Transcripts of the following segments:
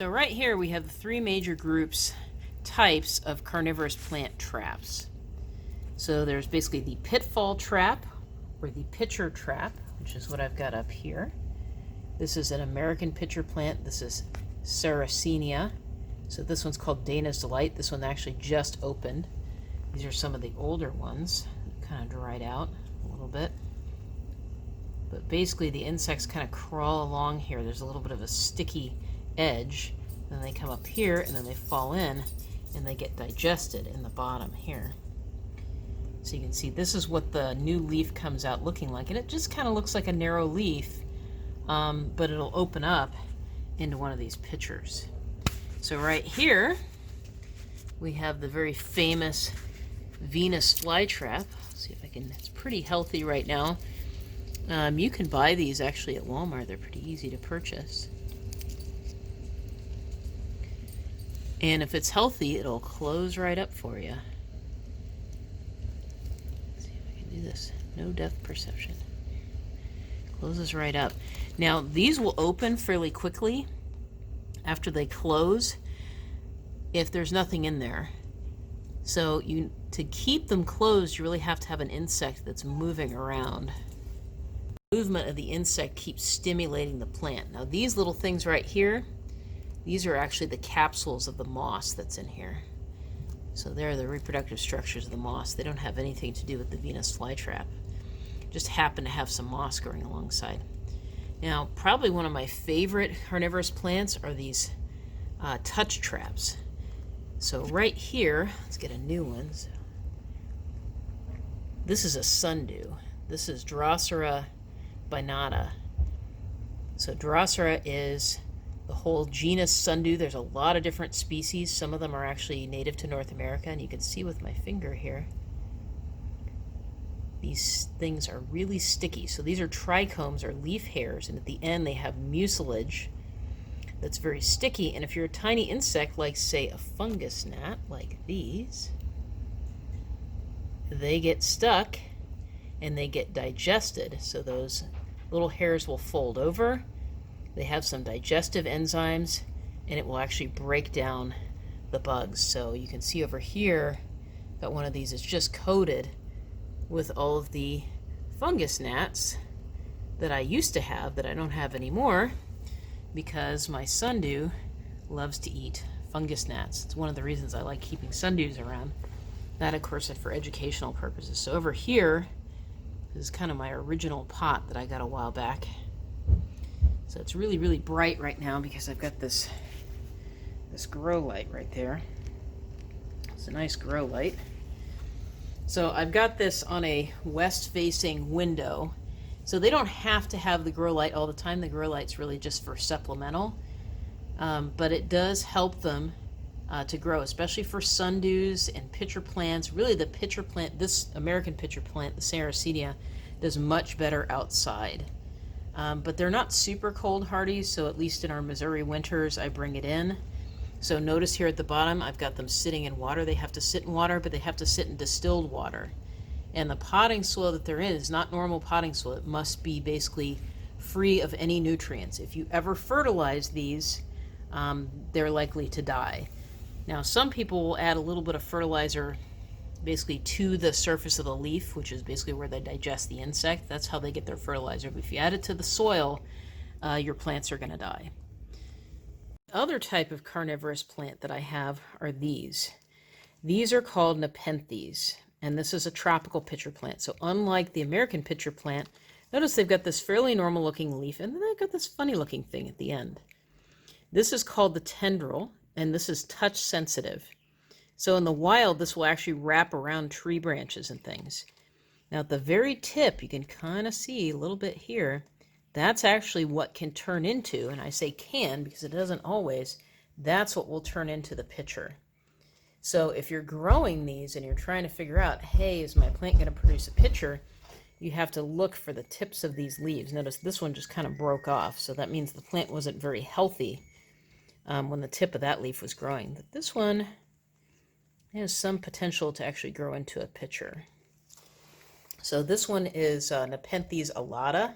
So right here we have the three major types of carnivorous plant traps. So there's basically the pitfall trap or the pitcher trap, which is what I've got up here. This is an American pitcher plant. This is Sarracenia. So this one's called Dana's Delight. This one actually just opened. These are some of the older ones. Kind of dried out a little bit. But basically the insects kind of crawl along here. There's a little bit of a sticky edge. Then they come up here and then they fall in and they get digested in the bottom here. So you can see this is what the new leaf comes out looking like. And it just kind of looks like a narrow leaf, but it'll open up into one of these pitchers. So right here we have the very famous Venus flytrap. Let's see if I can, it's pretty healthy right now. You can buy these actually at Walmart. They're pretty easy to purchase. And if it's healthy, it'll close right up for you. Let's see if I can do this. No depth perception. Closes right up. Now, these will open fairly quickly after they close if there's nothing in there. So to keep them closed, you really have to have an insect that's moving around. The movement of the insect keeps stimulating the plant. Now, these little things right here, these are actually the capsules of the moss that's in here. So they're the reproductive structures of the moss. They don't have anything to do with the Venus flytrap. Just happen to have some moss growing alongside. Now, probably one of my favorite carnivorous plants are these touch traps. So right here, let's get a new one. This is a Sundew. This is Drosera binata. So Drosera is the whole genus Sundew. There's a lot of different species. Some of them are actually native to North America, and you can see with my finger here, these things are really sticky. So these are trichomes or leaf hairs, and at the end they have mucilage that's very sticky. And if you're a tiny insect, like say a fungus gnat, like these, they get stuck and they get digested. So those little hairs will fold over. They have some digestive enzymes, and it will actually break down the bugs. So you can see over here that one of these is just coated with all of the fungus gnats that I used to have that I don't have anymore because my Sundew loves to eat fungus gnats. It's one of the reasons I like keeping Sundews around. That, of course, is for educational purposes. So over here is kind of my original pot that I got a while back. So it's really, really bright right now because I've got this grow light right there. It's a nice grow light. So I've got this on a west-facing window. So they don't have to have the grow light all the time. The grow light's really just for supplemental. But it does help them to grow, especially for sundews and pitcher plants. Really the pitcher plant, this American pitcher plant, the Sarracenia, does much better outside. But they're not super cold hardy, so at least in our Missouri winters, I bring it in. So notice here at the bottom, I've got them sitting in water. They have to sit in water, but they have to sit in distilled water. And the potting soil that they're in is not normal potting soil. It must be basically free of any nutrients. If you ever fertilize these, they're likely to die. Now, some people will add a little bit of fertilizer basically to the surface of the leaf, which is basically where they digest the insect. That's how they get their fertilizer. But if you add it to the soil, your plants are going to die. The other type of carnivorous plant that I have are these. These are called Nepenthes, and this is a tropical pitcher plant. So unlike the American pitcher plant, notice they've got this fairly normal looking leaf, and then they've got this funny looking thing at the end. This is called the tendril, and this is touch sensitive. So in the wild, this will actually wrap around tree branches and things. Now at the very tip, you can kind of see a little bit here, that's actually what can turn into, and I say can because it doesn't always, that's what will turn into the pitcher. So if you're growing these and you're trying to figure out, hey, is my plant going to produce a pitcher, you have to look for the tips of these leaves. Notice this one just kind of broke off, so that means the plant wasn't very healthy when the tip of that leaf was growing. But this one has some potential to actually grow into a pitcher. So this one is Nepenthes alata.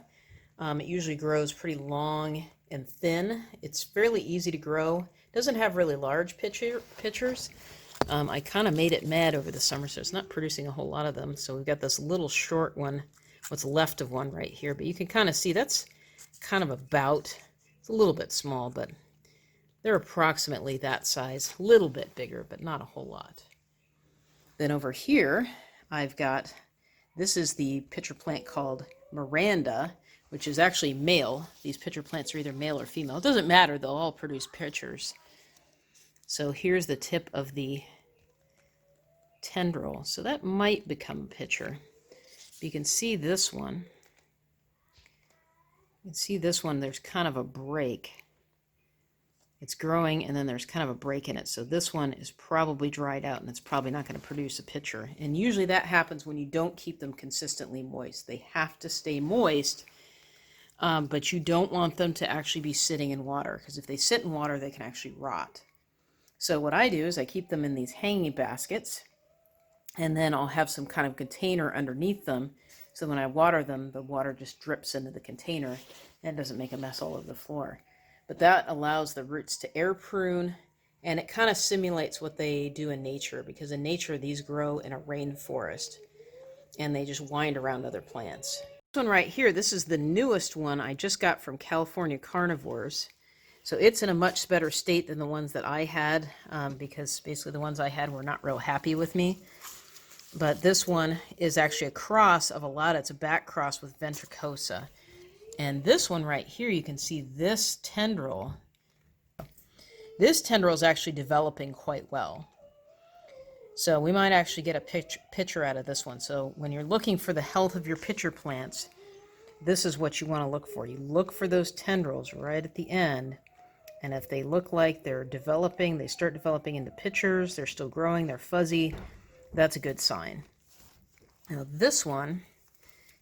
It usually grows pretty long and thin. It's fairly easy to grow. It doesn't have really large pitchers. I kind of made it mad over the summer, so it's not producing a whole lot of them. So we've got this little short one, what's left of one right here. But you can kind of see that's kind of about, it's a little bit small, but they're approximately that size. A little bit bigger, but not a whole lot. Then over here, I've got, this is the pitcher plant called Miranda, which is actually male. These pitcher plants are either male or female. It doesn't matter, they'll all produce pitchers. So here's the tip of the tendril. So that might become a pitcher. You can see this one. You can see this one, there's kind of a break. It's growing and then there's kind of a break in it. So this one is probably dried out and it's probably not going to produce a pitcher. And usually that happens when you don't keep them consistently moist. They have to stay moist, but you don't want them to actually be sitting in water, because if they sit in water, they can actually rot. So what I do is I keep them in these hanging baskets, and then I'll have some kind of container underneath them. So when I water them, the water just drips into the container and doesn't make a mess all over the floor. But that allows the roots to air prune, and it kind of simulates what they do in nature, because in nature these grow in a rainforest and they just wind around other plants. This one right here, this is the newest one I just got from California Carnivores. So it's in a much better state than the ones that I had, because basically the ones I had were not real happy with me. But this one is actually a cross of alata. It's a back cross with ventricosa. And this one right here, you can see this tendril. This tendril is actually developing quite well. So we might actually get a pitcher out of this one. So when you're looking for the health of your pitcher plants, this is what you want to look for. You look for those tendrils right at the end. And if they look like they're developing, they start developing into pitchers, they're still growing, they're fuzzy, that's a good sign. Now this one,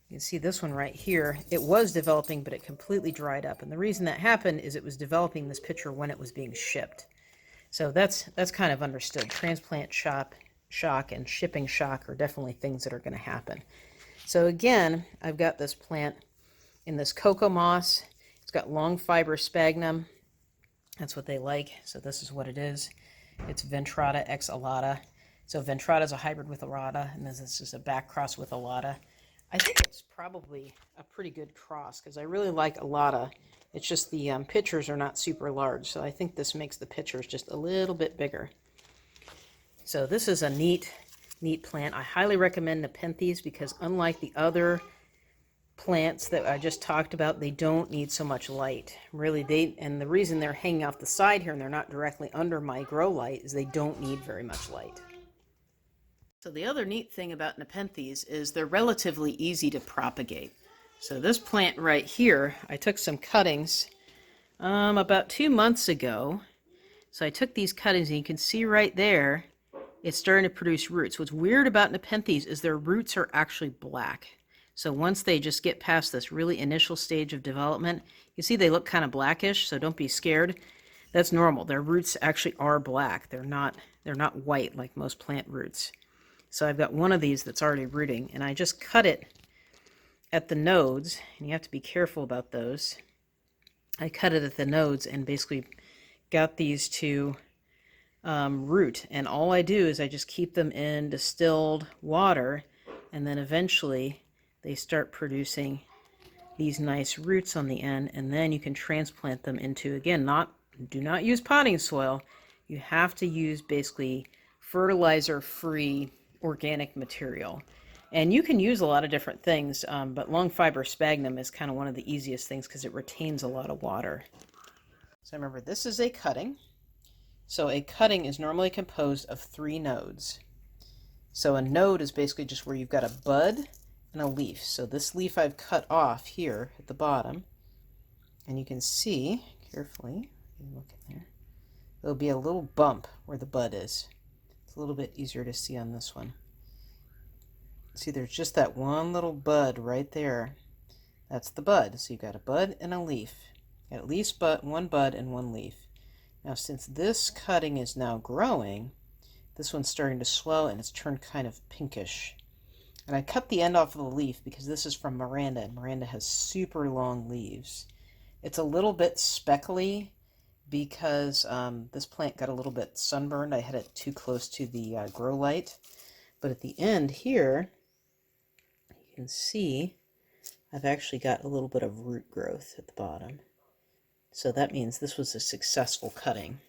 you can see this one right here, it was developing, but it completely dried up. And the reason that happened is it was developing this pitcher when it was being shipped. So that's kind of understood. Transplant shock and shipping shock are definitely things that are going to happen. So again, I've got this plant in this cocoa moss. It's got long fiber sphagnum. That's what they like. So this is what it is. It's ventrata x alata. So ventrata is a hybrid with alata, and this is a back cross with alata. I think it's probably a pretty good cross, because I really like alata. It's just the pitchers are not super large, so I think this makes the pitchers just a little bit bigger. So this is a neat plant. I highly recommend Nepenthes, because unlike the other plants that I just talked about, they don't need so much light. Really, and the reason they're hanging off the side here and they're not directly under my grow light is they don't need very much light. So the other neat thing about Nepenthes is they're relatively easy to propagate. So this plant right here, I took some cuttings about 2 months ago. So I took these cuttings, and you can see right there, it's starting to produce roots. What's weird about Nepenthes is their roots are actually black. So once they just get past this really initial stage of development, you see they look kind of blackish, so don't be scared. That's normal. Their roots actually are black. They're not white like most plant roots. So I've got one of these that's already rooting, and I just cut it at the nodes, and you have to be careful about those. I cut it at the nodes and basically got these to root, and all I do is I just keep them in distilled water, and then eventually they start producing these nice roots on the end, and then you can transplant them into, again, do not use potting soil. You have to use basically fertilizer-free organic material. And you can use a lot of different things, but long fiber sphagnum is kind of one of the easiest things because it retains a lot of water. So remember, this is a cutting. So a cutting is normally composed of 3 nodes. So a node is basically just where you've got a bud and a leaf. So this leaf I've cut off here at the bottom, and you can see carefully, look in there, there'll be a little bump where the bud is. It's a little bit easier to see on this one. See, there's just that one little bud right there. That's the bud. So you've got a bud and a leaf. Got at least one bud and 1 leaf. Now, since this cutting is now growing, this one's starting to swell and it's turned kind of pinkish. And I cut the end off of the leaf because this is from Miranda, and Miranda has super long leaves. It's a little bit speckly because this plant got a little bit sunburned. I had it too close to the grow light. But at the end here, you can see I've actually got a little bit of root growth at the bottom. So that means this was a successful cutting.